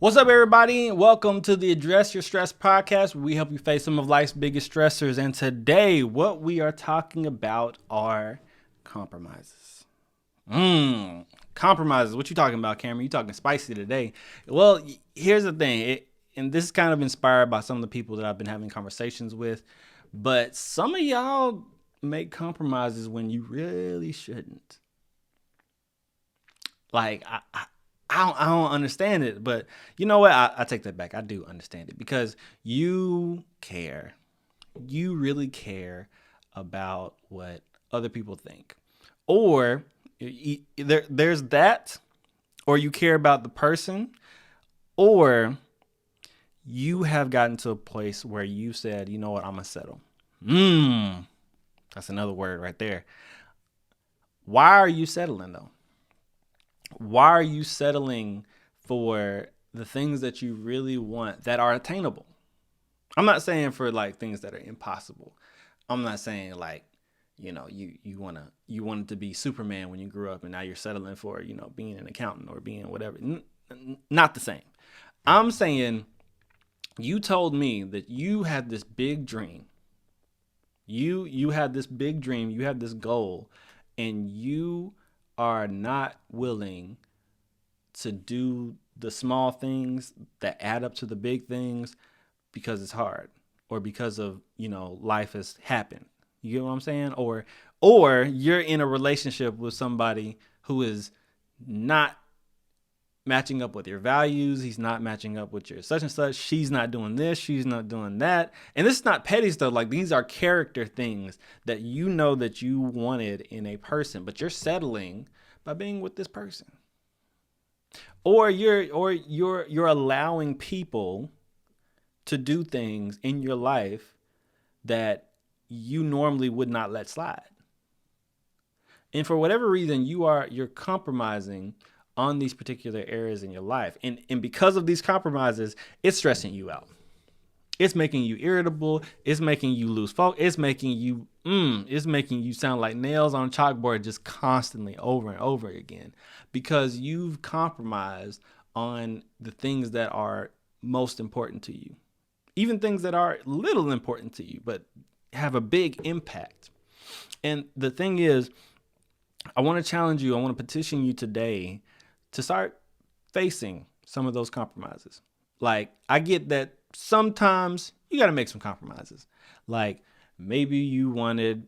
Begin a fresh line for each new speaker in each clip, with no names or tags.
What's up, everybody? Welcome to the Address Your Stress podcast, where we help you face some of life's biggest stressors. And today, what we are talking about are compromises. Compromises. What you talking about, Cameron? You talking spicy today? Well, here's the thing, and this is kind of inspired by some of the people that I've been having conversations with. But some of y'all make compromises when you really shouldn't. Like I don't understand it, but you know what? I take that back. I do understand it because you care. You really care about what other people think. Or there's that, or you care about the person, or you have gotten to a place where you said, you know what, I'm going to settle. That's another word right there. Why are you settling though? Why are you settling for the things that you really want that are attainable? I'm not saying for like things that are impossible. I'm not saying like, you wanted to be Superman when you grew up and now you're settling for, being an accountant or being whatever. Not the same. I'm saying you told me that you had this big dream. You had this big dream, you had this goal, and you are not willing to do the small things that add up to the big things because it's hard or because of, life has happened. You get what I'm saying? Or you're in a relationship with somebody who is not matching up with your values. He's not matching up with your such and such. She's not doing this. She's not doing that. And this is not petty stuff. Like, these are character things that you know that you wanted in a person, but you're settling by being with this person. Or you're allowing people to do things in your life that you normally would not let slide. And for whatever reason, you're compromising on these particular areas in your life. And because of these compromises, it's stressing you out. It's making you irritable. It's making you lose focus. It's making you sound like nails on a chalkboard just constantly over and over again because you've compromised on the things that are most important to you. Even things that are little important to you, but have a big impact. And the thing is, I want to challenge you. I want to petition you today to start facing some of those compromises. Like, I get that sometimes you got to make some compromises. Like, maybe you wanted,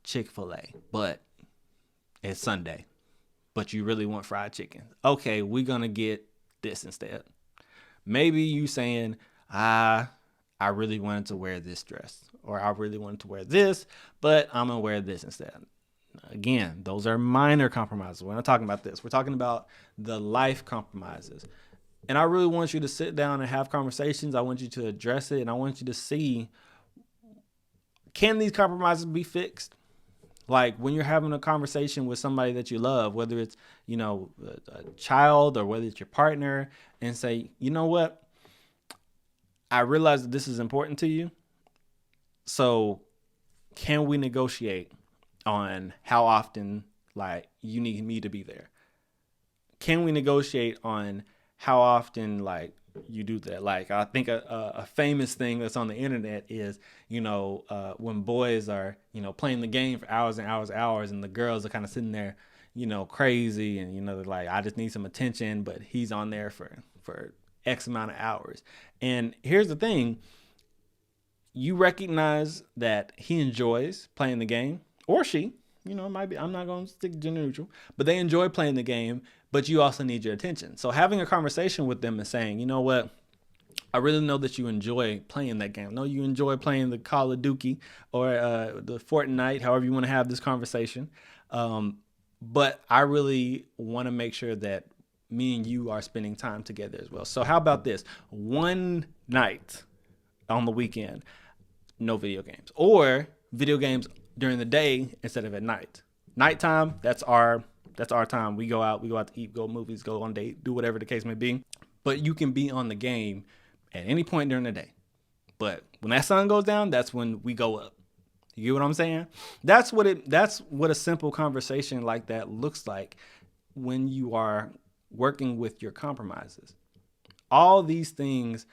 Chick-fil-A, but it's Sunday, but you really want fried chicken. Okay, we're going to get this instead. Maybe you saying, I really wanted to wear this dress, or I really wanted to wear this, but I'm going to wear this instead. Again, those are minor compromises. We're not talking about this. We're talking about the life compromises. And I really want you to sit down and have conversations. I want you to address it. And I want you to see, can these compromises be fixed? Like, when you're having a conversation with somebody that you love, whether it's, a child or whether it's your partner, and say, you know what? I realize that this is important to you. So can we negotiate on how often, like, you need me to be there? Can we negotiate on how often, like, you do that? Like, I think a famous thing that's on the internet is, when boys are, playing the game for hours and hours and hours, and the girls are kind of sitting there, crazy, and, they're like, I just need some attention, but he's on there for X amount of hours. And here's the thing. You recognize that he enjoys playing the game, or she, it might be, I'm not going to stick gender neutral, but they enjoy playing the game, but you also need your attention. So having a conversation with them and saying, you know what, I really know that you enjoy playing that game. I know you enjoy playing the Call of Duty or the Fortnite, however you want to have this conversation. But I really want to make sure that me and you are spending time together as well. So how about this? One night on the weekend, no video games, or video games during the day instead of at night. Nighttime, that's our time. We go out to eat, go movies, go on date, do whatever the case may be. But you can be on the game at any point during the day. But when that sun goes down, that's when we go up. You get what I'm saying? That's what a simple conversation like that looks like when you are working with your compromises. All these things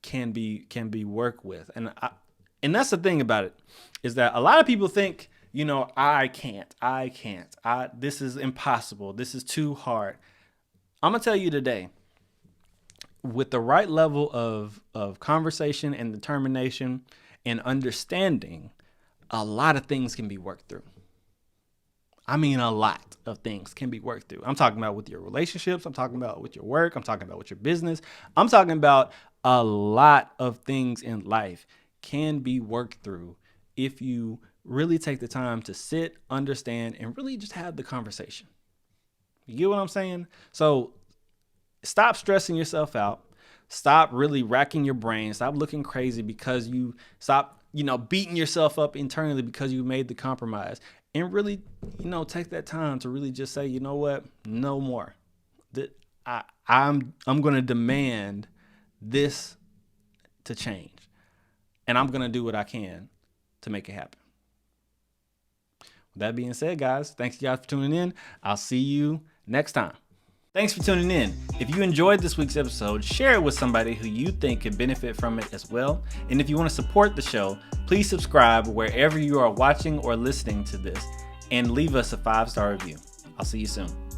can be worked with. And that's the thing about it, is that a lot of people think, I can't, this is impossible. This is too hard. I'm going to tell you today, with the right level of conversation and determination and understanding, a lot of things can be worked through. I mean, a lot of things can be worked through. I'm talking about with your relationships. I'm talking about with your work. I'm talking about with your business. I'm talking about a lot of things in life can be worked through if you really take the time to sit, understand, and really just have the conversation. You get what I'm saying? So stop stressing yourself out. Stop really racking your brain. Stop looking crazy because you stop, beating yourself up internally because you made the compromise. And really, take that time to really just say, you know what? No more. I'm going to demand this to change. And I'm going to do what I can to make it happen. With that being said, guys, thanks guys for tuning in. I'll see you next time. Thanks for tuning in. If you enjoyed this week's episode, share it with somebody who you think could benefit from it as well. And if you want to support the show, please subscribe wherever you are watching or listening to this and leave us a 5-star review. I'll see you soon.